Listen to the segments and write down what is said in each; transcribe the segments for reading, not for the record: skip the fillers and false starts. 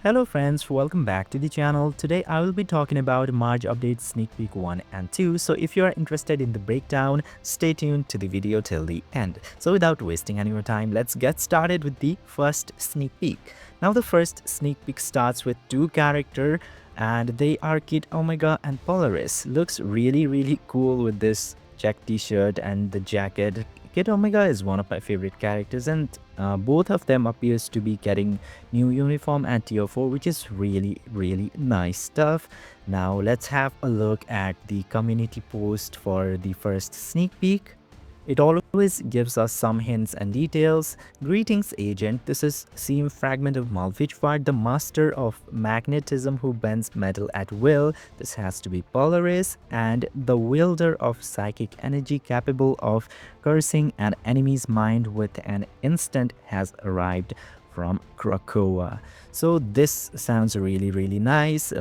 Hello friends, welcome back to the channel. Today I will be talking about March update sneak peek 1 and 2. So if you are interested in the breakdown, stay tuned to the video till the end. So without wasting any more time, let's get started with the first sneak peek. Now the first sneak peek starts with two characters and they are Kid Omega and Polaris. Looks really cool with this check t-shirt and the jacket. Kid Omega is one of my favorite characters and both of them appears to be getting new uniform at tier 4, which is really nice stuff. Now let's have a look at the community post for the first sneak peek. It always gives us some hints and details. Greetings, agent. This is Seam Fragment of Malfichward, the master of magnetism who bends metal at will. This has to be Polaris, and the wielder of psychic energy capable of cursing an enemy's mind with an instant has arrived from Krakoa. So this sounds really nice.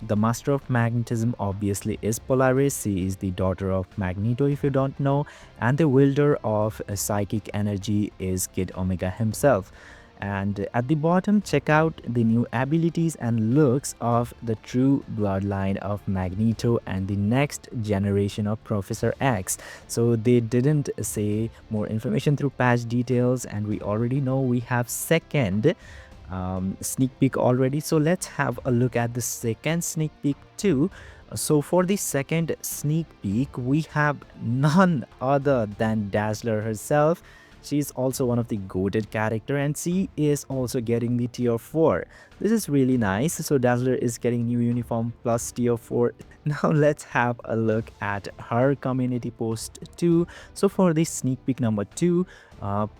The master of magnetism obviously is Polaris. She is the daughter of Magneto if you don't know, and the wielder of psychic energy is Kid Omega himself. And at the bottom, check out the new abilities and looks of the true bloodline of Magneto and the next generation of Professor X. So they didn't say more information through patch details, and we already know we have second sneak peek already. So let's have a look at the second sneak peek too. So for the second sneak peek, we have none other than Dazzler herself. She's also one of the goated character and she is also getting the tier 4. This is really nice. So Dazzler is getting new uniform plus tier 4. Now let's have a look at her community post too. So for the sneak peek number 2,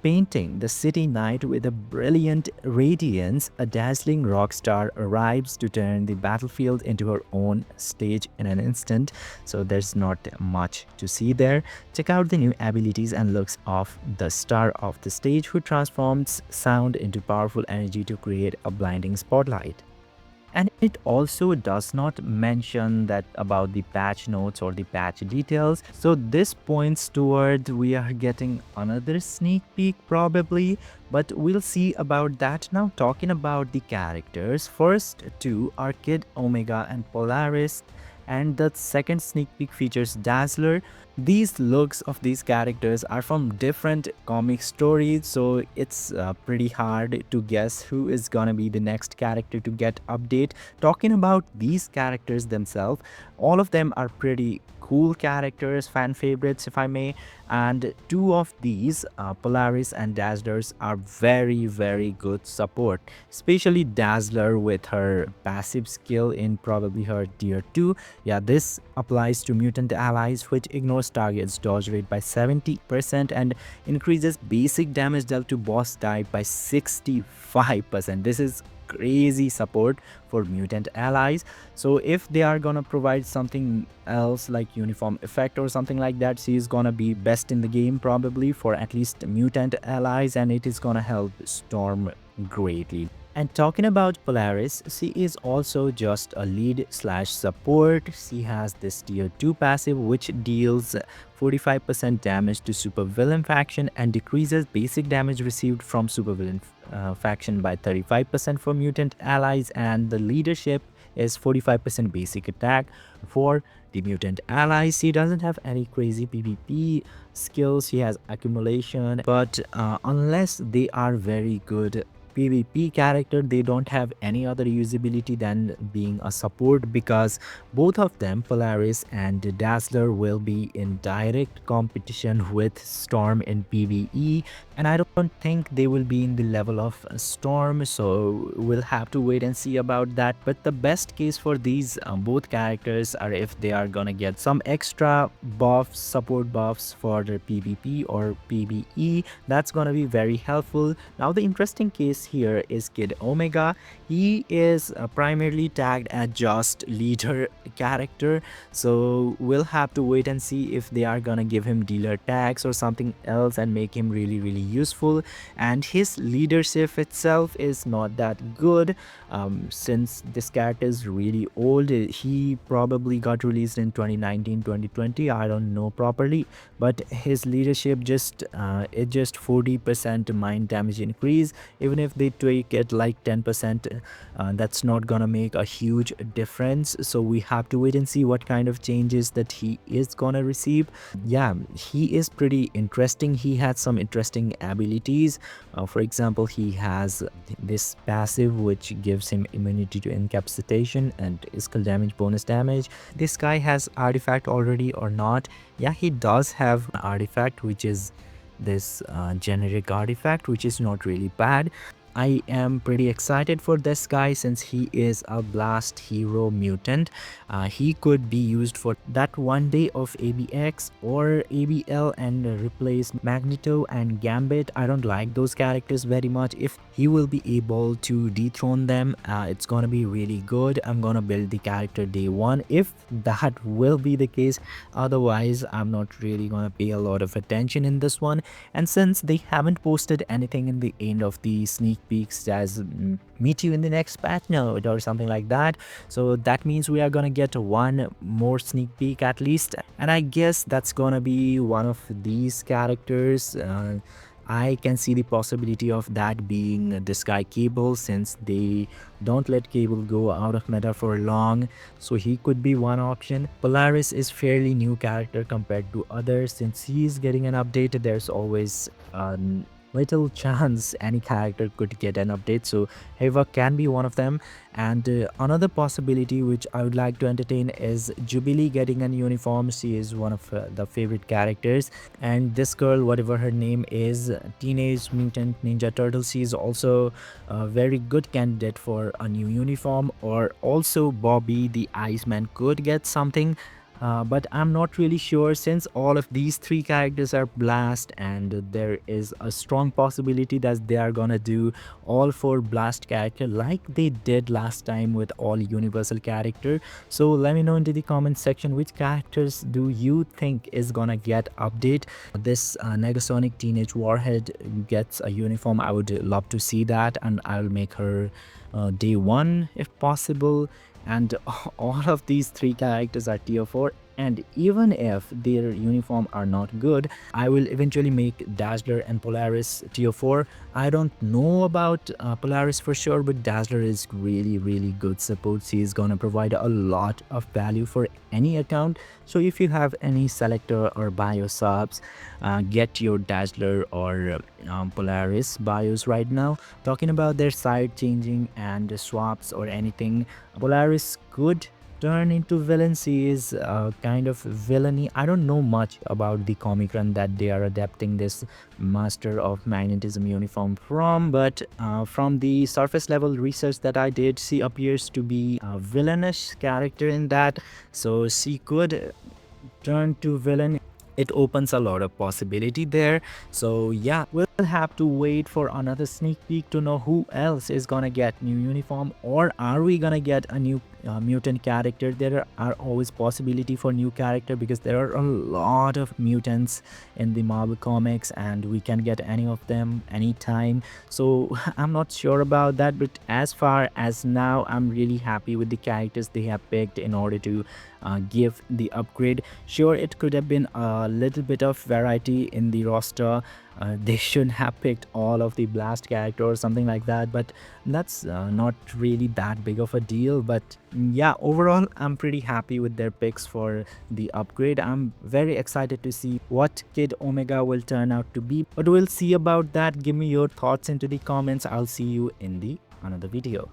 painting the city night with a brilliant radiance, a dazzling rock star arrives to turn the battlefield into her own stage in an instant. So there's not much to see there. Check out the new abilities and looks of the star of the stage who transforms sound into powerful energy to create a blinding spotlight. And it also does not mention that about the patch notes or the patch details. So this points toward we are getting another sneak peek probably, but we'll see about that. Now talking about the characters, first two are Kid Omega and Polaris, and the second sneak peek features Dazzler. These looks of these characters are from different comic stories, so it's pretty hard to guess who is gonna be the next character to get update. Talking about these characters themselves, all of them are pretty cool characters, fan favorites if I may, and two of these Polaris and Dazzlers are very good support, especially Dazzler with her passive skill in probably her tier 2. Yeah, this applies to mutant allies, which ignores targets dodge rate by 70% and increases basic damage dealt to boss type by 65%. This is crazy support for mutant allies. So if they are gonna provide something else like uniform effect or something like that, she is gonna be best in the game probably for at least mutant allies, and it is gonna help Storm greatly. And talking about Polaris, she is also just a lead slash support. She has this tier 2 passive which deals 45% damage to supervillain faction and decreases basic damage received from supervillain faction by 35% for mutant allies, and the leadership is 45% basic attack for the mutant allies. She doesn't have any crazy PvP skills. She has accumulation, but unless they are very good PvP character, they don't have any other usability than being a support, because both of them, Polaris and Dazzler, will be in direct competition with Storm in PvE, and I don't think they will be in the level of Storm, so we'll have to wait and see about that. But the best case for these both characters are if they are gonna get some extra buffs, support buffs for their PvP or PvE. That's gonna be very helpful. Now the interesting case here is Kid Omega. He is primarily tagged as just leader character, so we'll have to wait and see if they are gonna give him dealer tags or something else and make him really useful. And his leadership itself is not that good, since this character is really old. He probably got released in 2019-2020, I don't know properly, but his leadership just 40% mind damage increase. Even if if they tweak it like 10%, that's not gonna make a huge difference. So we have to wait and see what kind of changes that he is gonna receive. Yeah, he is pretty interesting. He has some interesting abilities. For example, he has this passive which gives him immunity to incapacitation and physical damage bonus damage. This guy has artifact already or not? Yeah, he does have an artifact, which is this generic artifact, which is not really bad. I am pretty excited for this guy since he is a blast hero mutant. He could be used for that one day of ABX or ABL and replace Magneto and Gambit. I don't like those characters very much. If he will be able to dethrone them, it's gonna be really good. I'm gonna build the character day one if that will be the case. Otherwise, I'm not really gonna pay a lot of attention in this one. And since they haven't posted anything in the end of the sneak peeks as meet you in the next patch note or something like that, so that means we are gonna get one more sneak peek at least, and I guess that's gonna be one of these characters. I can see the possibility of that being this guy Cable, since they don't let Cable go out of meta for long, so he could be one option. Polaris is fairly new character compared to others. Since he is getting an update, there's always little chance any character could get an update, so Havoc can be one of them. And another possibility which I would like to entertain is Jubilee getting a uniform. She is one of the favorite characters, and this girl, whatever her name is, Teenage Mutant Ninja Turtle, she is also a very good candidate for a new uniform. Or also Bobby the Iceman could get something. But I'm not really sure, since all of these three characters are blast, and there is a strong possibility that they are gonna do all four blast character like they did last time with all universal character. So let me know into the comment section which characters do you think is gonna get update. This Negasonic Teenage Warhead gets a uniform. I would love to see that, and I'll make her day one if possible. And all of these three characters are tier 4, and even if their uniform are not good, I will eventually make Dazzler and Polaris tier 4. I don't know about Polaris for sure, but Dazzler is really good support. She is gonna provide a lot of value for any account. So if you have any selector or bio subs, get your Dazzler or Polaris bios right now. Talking about their side changing and swaps or anything, Polaris could turn into villain. She is kind of villainy. I don't know much about the comic run that they are adapting this Master of Magnetism uniform from, but from the surface level research that I did, she appears to be a villainous character in that, so she could turn to villain. It opens a lot of possibility there. So yeah, we'll have to wait for another sneak peek to know who else is gonna get new uniform, or are we gonna get a new mutant character. There are always possibility for new character because there are a lot of mutants in the Marvel comics, and we can get any of them anytime. So I'm not sure about that, but as far as now, I'm really happy with the characters they have picked in order to give the upgrade. Sure, it could have been a little bit of variety in the roster. They shouldn't have picked all of the blast character or something like that, but that's not really that big of a deal. But yeah, overall I'm pretty happy with their picks for the upgrade. I'm very excited to see what Kid Omega will turn out to be, but we'll see about that. Give me your thoughts into the comments. I'll see you in the another video.